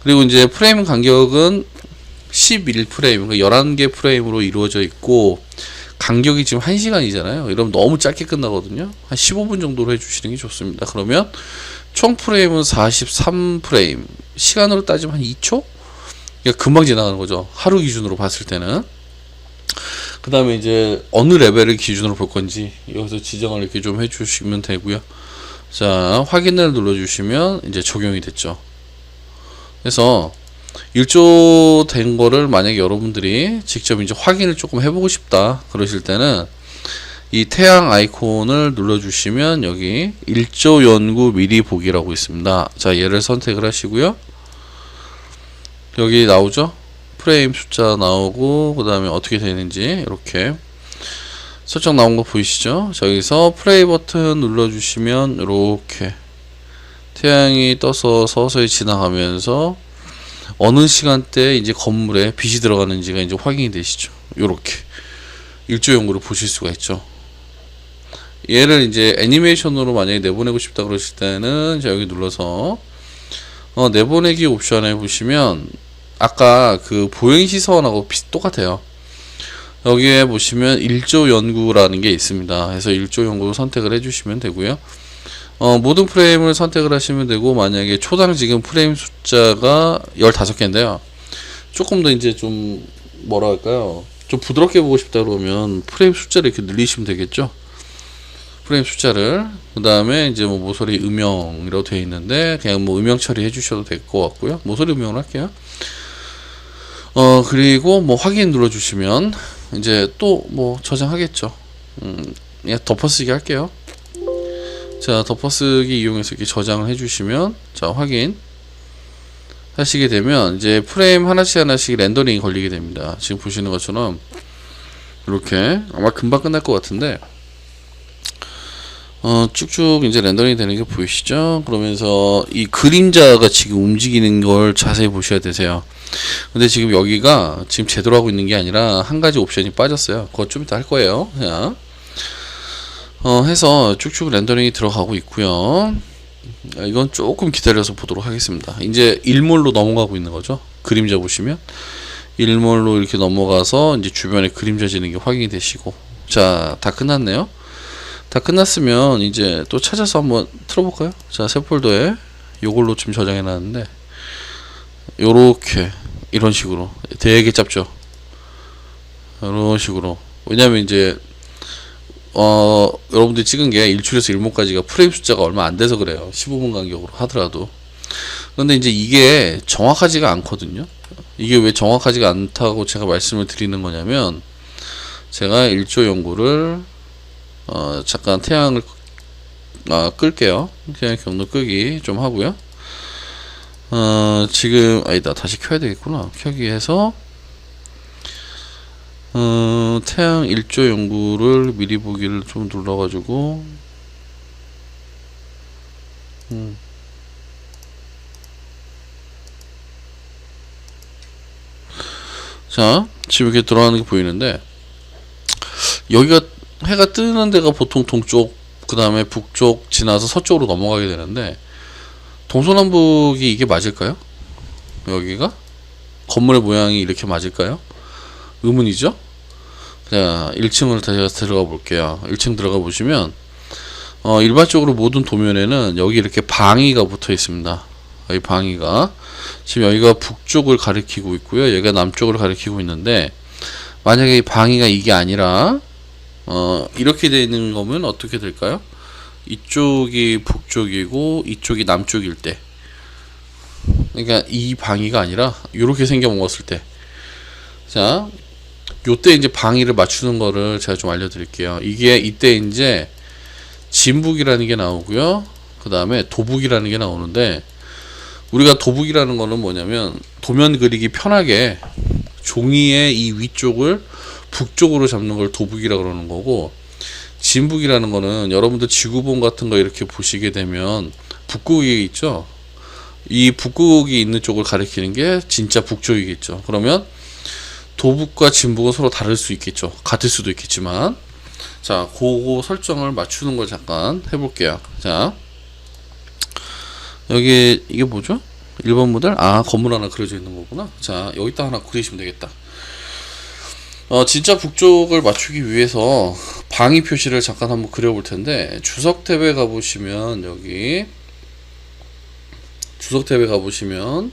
그리고 이제 프레임 간격은 11프레임, 그러니까 11개 프레임으로 이루어져 있고, 간격이 지금 1시간이잖아요. 이러면 너무 짧게 끝나거든요. 한 15분 정도로 해주시는 게 좋습니다. 그러면 총 프레임은 43프레임, 시간으로 따지면 한 2초? 그러니까 금방 지나가는 거죠. 하루 기준으로 봤을 때는. 그 다음에 이제 어느 레벨을 기준으로 볼 건지 여기서 지정을 이렇게 좀 해주시면 되고요. 자, 확인을 눌러주시면 이제 적용이 됐죠. 그래서 일조된 거를 만약에 여러분들이 직접 이제 확인을 조금 해보고 싶다 그러실 때는 이 태양 아이콘을 눌러주시면 여기 일조 연구 미리 보기라고 있습니다. 자, 얘를 선택을 하시고요. 여기 나오죠? 프레임 숫자 나오고, 그 다음에 어떻게 되는지 이렇게 설정 나온 거 보이시죠? 자, 여기서 플레이 버튼 눌러주시면 이렇게 태양이 떠서 서서히 지나가면서 어느 시간대에 이제 건물에 빛이 들어가는지가 이제 확인이 되시죠. 요렇게 일조 연구를 보실 수가 있죠. 얘를 이제 애니메이션으로 만약에 내보내고 싶다 그러실 때는 자, 여기 눌러서 내보내기 옵션에 보시면 아까 그 보행시선하고 똑같아요. 여기에 보시면 일조 연구라는 게 있습니다. 그래서 일조 연구 선택을 해주시면 되고요. 모든 프레임을 선택을 하시면 되고, 만약에 초당 지금 프레임 숫자가 15개인데요. 조금 더 이제 좀 뭐라 할까요? 좀 부드럽게 보고 싶다 그러면 프레임 숫자를 이렇게 늘리시면 되겠죠. 프레임 숫자를. 그 다음에 이제 뭐 모서리 음영이라고 되어 있는데 그냥 뭐 음영 처리해 주셔도 될 것 같고요. 모서리 음영을 할게요. 그리고 뭐 확인 눌러주시면 이제 또 뭐 저장하겠죠. 그냥 덮어쓰기 할게요. 자, 덮어쓰기 이용해서 이렇게 저장을 해주시면, 자, 확인 하시게 되면 이제 프레임 하나씩 하나씩 렌더링이 걸리게 됩니다. 지금 보시는 것처럼 이렇게 아마 금방 끝날 것 같은데 쭉쭉 이제 렌더링이 되는 게 보이시죠? 그러면서 이 그림자가 지금 움직이는 걸 자세히 보셔야 되세요. 근데 지금 여기가 지금 제대로 하고 있는 게 아니라 한 가지 옵션이 빠졌어요. 그거 좀 이따 할 거예요. 자, 해서 쭉쭉 렌더링이 들어가고 있고요. 이건 조금 기다려서 보도록 하겠습니다. 이제 일몰로 넘어가고 있는 거죠. 그림자 보시면 일몰로 이렇게 넘어가서 이제 주변에 그림자지는 게 확인이 되시고, 자, 다 끝났네요. 다 끝났으면 이제 또 찾아서 한번 틀어볼까요? 자, 새 폴더에 요걸로 지금 저장해 놨는데 요렇게 이런 식으로 되게 짧죠. 이런 식으로. 왜냐면 이제 여러분들이 찍은 게 일출에서 일몰까지가 프레임 숫자가 얼마 안 돼서 그래요. 15분 간격으로 하더라도. 근데 이제 이게 정확하지가 않거든요. 이게 왜 정확하지가 않다고 제가 말씀을 드리는 거냐면, 제가 일조 연구를 잠깐 태양을 끌게요. 태양 경로 끄기 좀 하고요. 지금 아니다, 다시 켜야 되겠구나. 켜기 해서 태양 일조 연구를 미리 보기를 좀 눌러가지고 자 지금 이렇게 들어가는 게 보이는데 여기가 해가 뜨는 데가 보통 동쪽 그 다음에 북쪽 지나서 서쪽으로 넘어가게 되는데 동서남북이 이게 맞을까요? 여기가? 건물의 모양이 이렇게 맞을까요? 의문이죠? 자 1층을 다시 들어가 볼게요. 1층 들어가 보시면 일반적으로 모든 도면에는 여기 이렇게 방위가 붙어 있습니다. 여기 방위가 지금 여기가 북쪽을 가리키고 있고요. 여기가 남쪽을 가리키고 있는데 만약에 이 방위가 이게 아니라 이렇게 되어 있는 거면 어떻게 될까요? 이쪽이 북쪽이고 이쪽이 남쪽일 때, 그러니까 이 방위가 아니라 이렇게 생겨 먹었을 때, 자 요때 이제 방위를 맞추는 거를 제가 좀 알려드릴게요. 이게 이때 이제 진북이라는 게 나오고요. 그 다음에 도북이라는 게 나오는데 우리가 도북이라는 거는 뭐냐면 도면 그리기 편하게 종이의 이 위쪽을 북쪽으로 잡는 걸 도북이라 그러는 거고, 진북이라는 거는 여러분들 지구본 같은 거 이렇게 보시게 되면 북극이 있죠. 이 북극이 있는 쪽을 가리키는 게 진짜 북쪽이겠죠. 그러면 도북과 진북은 서로 다를 수 있겠죠. 같을 수도 있겠지만, 자 그거 설정을 맞추는 걸 잠깐 해볼게요. 자 여기 이게 뭐죠? 1번 모델? 건물 하나 그려져 있는 거구나. 자 여기다 하나 그리시면 되겠다. 진짜 북쪽을 맞추기 위해서 방위 표시를 잠깐 한번 그려볼 텐데, 주석 탭에 가보시면 여기 주석 탭에 가보시면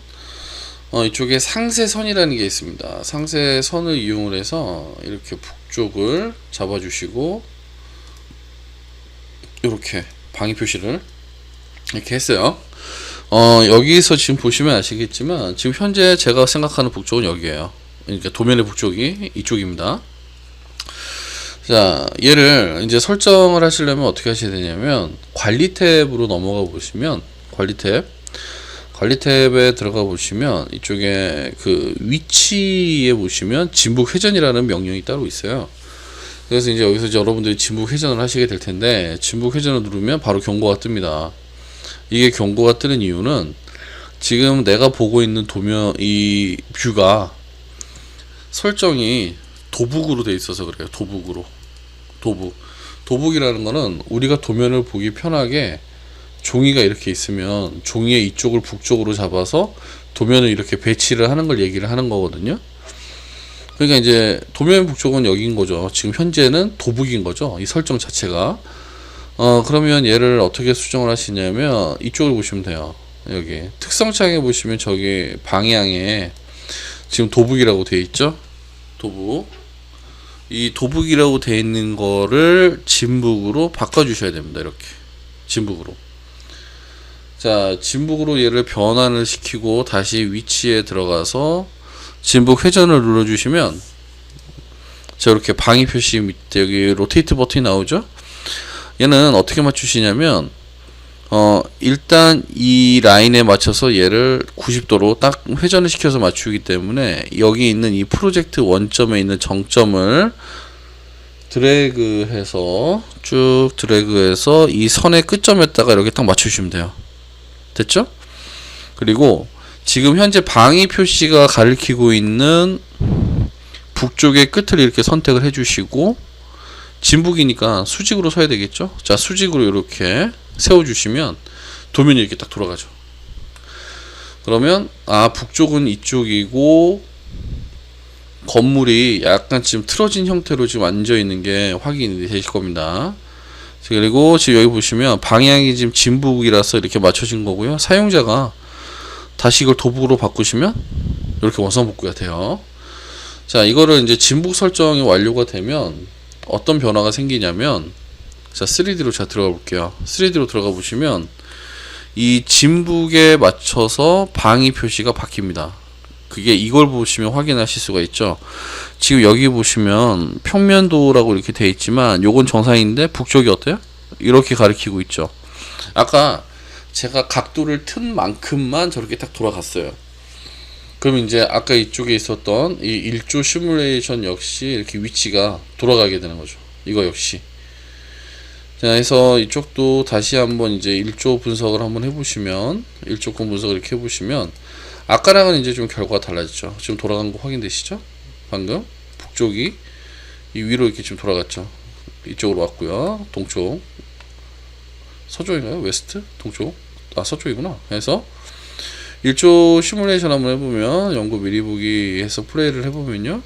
이쪽에 상세선이라는 게 있습니다. 상세선을 이용을 해서 이렇게 북쪽을 잡아주시고 이렇게 방위 표시를 이렇게 했어요. 여기서 지금 보시면 아시겠지만 지금 현재 제가 생각하는 북쪽은 여기에요. 그러니까 도면의 북쪽이 이쪽입니다. 자 얘를 이제 설정을 하시려면 어떻게 하셔야 되냐면 관리 탭으로 넘어가 보시면 관리 탭에 들어가 보시면 이쪽에 그 위치에 보시면 진북 회전이라는 명령이 따로 있어요. 그래서 이제 여기서 이제 여러분들이 진북 회전을 하시게 될 텐데, 진북 회전을 누르면 바로 경고가 뜹니다. 이게 경고가 뜨는 이유는 지금 내가 보고 있는 도면 이 뷰가 설정이 도북으로 돼 있어서 그래요. 도북이라는 거는 우리가 도면을 보기 편하게 종이가 이렇게 있으면 종이의 이쪽을 북쪽으로 잡아서 도면을 이렇게 배치를 하는 걸 얘기를 하는 거거든요. 그러니까 이제 도면 북쪽은 여기인 거죠. 지금 현재는 도북인 거죠. 이 설정 자체가. 그러면 얘를 어떻게 수정을 하시냐면 이쪽을 보시면 돼요. 여기 특성창에 보시면 저기 방향에 지금 도북이라고 되어 있죠. 도북. 이 도북이라고 되어 있는 거를 진북으로 바꿔 주셔야 됩니다. 이렇게 진북으로. 자 진북으로 얘를 변환을 시키고 다시 위치에 들어가서 진북 회전을 눌러 주시면 저렇게 방위 표시 밑에 여기 로테이트 버튼이 나오죠. 얘는 어떻게 맞추시냐면 일단 이 라인에 맞춰서 얘를 90도로 딱 회전을 시켜서 맞추기 때문에 여기 있는 이 프로젝트 원점에 있는 정점을 드래그해서 쭉 드래그해서 이 선의 끝점에다가 이렇게 딱 맞추시면 돼요. 됐죠? 그리고 지금 현재 방위 표시가 가리키고 있는 북쪽의 끝을 이렇게 선택을 해주시고, 진북이니까 수직으로 서야 되겠죠? 자, 수직으로 이렇게 세워주시면 도면이 이렇게 딱 돌아가죠. 그러면 북쪽은 이쪽이고 건물이 약간 지금 틀어진 형태로 지금 앉아 있는 게 확인이 되실 겁니다. 그리고 지금 여기 보시면 방향이 지금 진북이라서 이렇게 맞춰진 거고요. 사용자가 다시 이걸 도북으로 바꾸시면 이렇게 원상복구가 돼요. 자, 이거를 이제 진북 설정이 완료가 되면 어떤 변화가 생기냐면, 자 3D로 제가 들어가 볼게요. 3D로 들어가 보시면 이 진북에 맞춰서 방위 표시가 바뀝니다. 그게 이걸 보시면 확인하실 수가 있죠. 지금 여기 보시면 평면도라고 이렇게 돼 있지만 요건 정상인데 북쪽이 어때요? 이렇게 가리키고 있죠. 아까 제가 각도를 튼 만큼만 저렇게 딱 돌아갔어요. 그럼 이제 아까 이쪽에 있었던 이 1조 시뮬레이션 역시 이렇게 위치가 돌아가게 되는 거죠. 이거 역시. 자, 해서 이쪽도 다시 한번 이제 1조 분석을 한번 해보시면, 1조권 분석을 이렇게 해보시면, 아까랑은 이제 좀 결과가 달라졌죠. 지금 돌아간 거 확인되시죠? 방금 북쪽이 이 위로 이렇게 지금 돌아갔죠. 이쪽으로 왔고요. 동쪽, 서쪽인가요? 웨스트? 동쪽? 아, 서쪽이구나. 그래서 1조 시뮬레이션 한번 해보면, 연구 미리 보기 해서 플레이를 해보면요,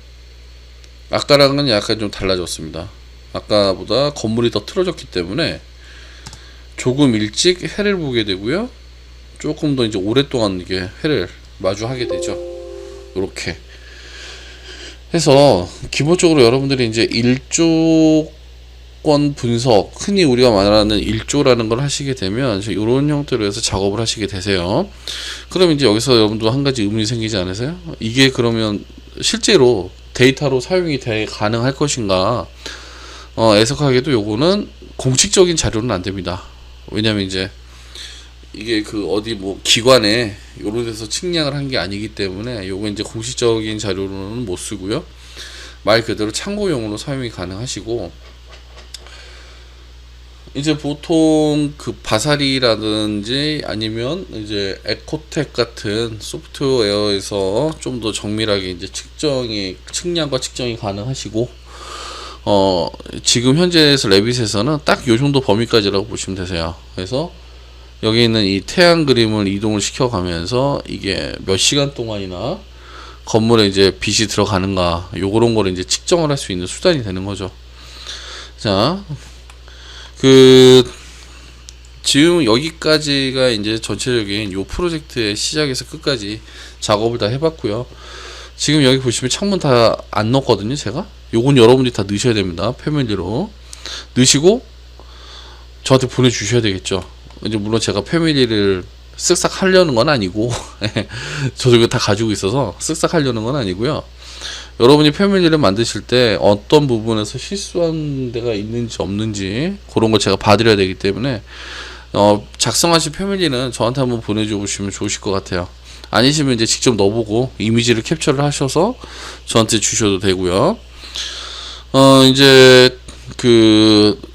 아까랑은 약간 좀 달라졌습니다. 아까보다 건물이 더 틀어졌기 때문에 조금 일찍 해를 보게 되고요, 조금 더 이제 오랫동안 이게 해를 마주하게 되죠. 이렇게 해서 기본적으로 여러분들이 이제 1조권 분석, 흔히 우리가 말하는 1조라는 걸 하시게 되면 이런 형태로 해서 작업을 하시게 되세요. 그럼 이제 여기서 여러분도 한 가지 의문이 생기지 않으세요? 이게 그러면 실제로 데이터로 사용이 가능할 것인가? 애석하게도 요거는 공식적인 자료는 안 됩니다. 왜냐면 이제 이게 그 어디 뭐 기관에 요런 데서 측량을 한 게 아니기 때문에 요거 이제 공식적인 자료로는 못 쓰고요, 말 그대로 참고용으로 사용이 가능하시고, 이제 보통 그 바사리라든지 아니면 이제 에코텍 같은 소프트웨어에서 좀 더 정밀하게 이제 측량과 측정이 가능하시고, 지금 현재에서 레빗에서는 딱 요 정도 범위까지라고 보시면 되세요. 그래서 여기 있는 이 태양 그림을 이동을 시켜 가면서 이게 몇 시간 동안이나 건물에 이제 빛이 들어가는가, 요런 거를 이제 측정을 할 수 있는 수단이 되는 거죠. 자, 지금 여기까지가 이제 전체적인 요 프로젝트의 시작에서 끝까지 작업을 다 해봤고요. 지금 여기 보시면 창문 다 안 넣었거든요, 제가. 요건 여러분들이 다 넣으셔야 됩니다. 패밀리로 넣으시고 저한테 보내주셔야 되겠죠. 이제 물론 제가 패밀리를 쓱싹 하려는 건 아니고 저도 이거 다 가지고 있어서 쓱싹 하려는 건 아니고요. 여러분이 패밀리를 만드실 때 어떤 부분에서 실수한 데가 있는지 없는지 그런 걸 제가 봐드려야 되기 때문에 작성하신 패밀리는 저한테 한번 보내줘 보시면 좋으실 것 같아요. 아니시면 이제 직접 넣어보고 이미지를 캡처를 하셔서 저한테 주셔도 되고요. 이제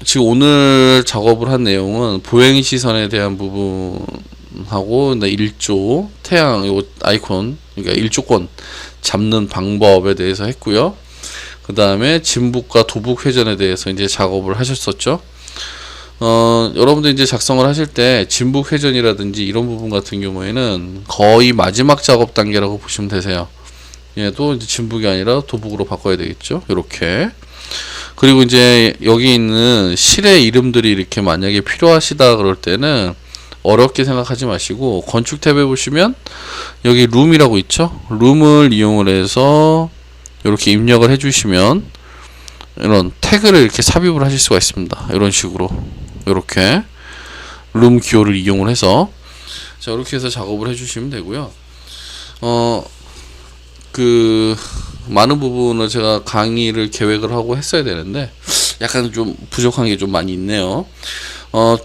지금 오늘 작업을 한 내용은 보행 시선에 대한 부분하고 1조 태양 요 아이콘, 그러니까 1조권 잡는 방법에 대해서 했고요. 그 다음에 진북과 도북 회전에 대해서 이제 작업을 하셨었죠. 여러분들 이제 작성을 하실 때 진북 회전이라든지 이런 부분 같은 경우에는 거의 마지막 작업 단계라고 보시면 되세요. 얘도 이제 진북이 아니라 도북으로 바꿔야 되겠죠. 이렇게. 그리고 이제 여기 있는 실의 이름들이 이렇게 만약에 필요하시다 그럴 때는 어렵게 생각하지 마시고, 건축 탭에 보시면 여기 룸이라고 있죠. 룸을 이용을 해서 이렇게 입력을 해주시면 이런 태그를 이렇게 삽입을 하실 수가 있습니다. 이런 식으로 이렇게 룸 기호를 이용을 해서, 자, 이렇게 해서 작업을 해주시면 되고요. 많은 부분을 제가 강의를 계획을 하고 했어야 되는데 약간 좀 부족한 게 좀 많이 있네요.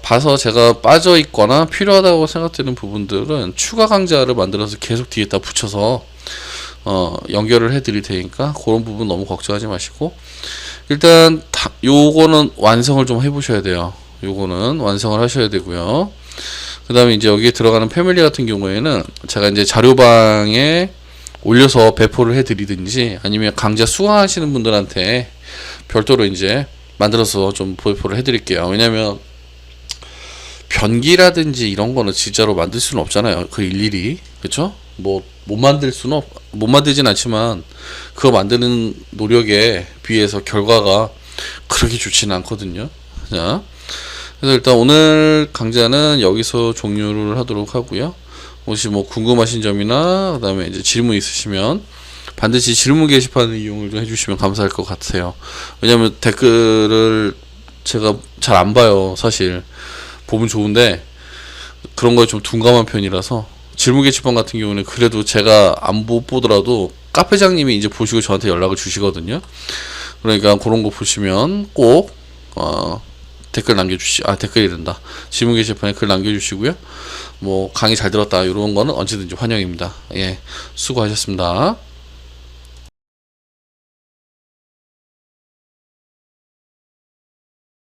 봐서 제가 빠져 있거나 필요하다고 생각되는 부분들은 추가 강좌를 만들어서 계속 뒤에다 붙여서 연결을 해 드릴 테니까 그런 부분 너무 걱정하지 마시고, 일단 요거는 완성을 좀 해 보셔야 돼요. 요거는 완성을 하셔야 되고요. 그 다음에 이제 여기에 들어가는 패밀리 같은 경우에는 제가 이제 자료방에 올려서 배포를 해드리든지 아니면 강좌 수강하시는 분들한테 별도로 이제 만들어서 좀 배포를 해드릴게요. 왜냐면 변기라든지 이런 거는 진짜로 만들 수는 없잖아요. 그 일일이. 그쵸? 못 만들진 않지만 그거 만드는 노력에 비해서 결과가 그렇게 좋지는 않거든요. 자, 그래서 일단 오늘 강좌는 여기서 종료를 하도록 하고요. 혹시 뭐 궁금하신 점이나 그 다음에 이제 질문 있으시면 반드시 질문 게시판을 이용을 좀 해주시면 감사할 것 같아요. 왜냐면 댓글을 제가 잘 안 봐요. 사실 보면 좋은데 그런 거에 좀 둔감한 편이라서, 질문 게시판 같은 경우는 그래도 제가 안 보더라도 카페장님이 이제 보시고 저한테 연락을 주시거든요. 그러니까 그런 거 보시면 꼭 댓글 질문 게시판에 글 남겨주시고요. 뭐 강의 잘 들었다 이런 거는 언제든지 환영입니다. 예, 수고하셨습니다.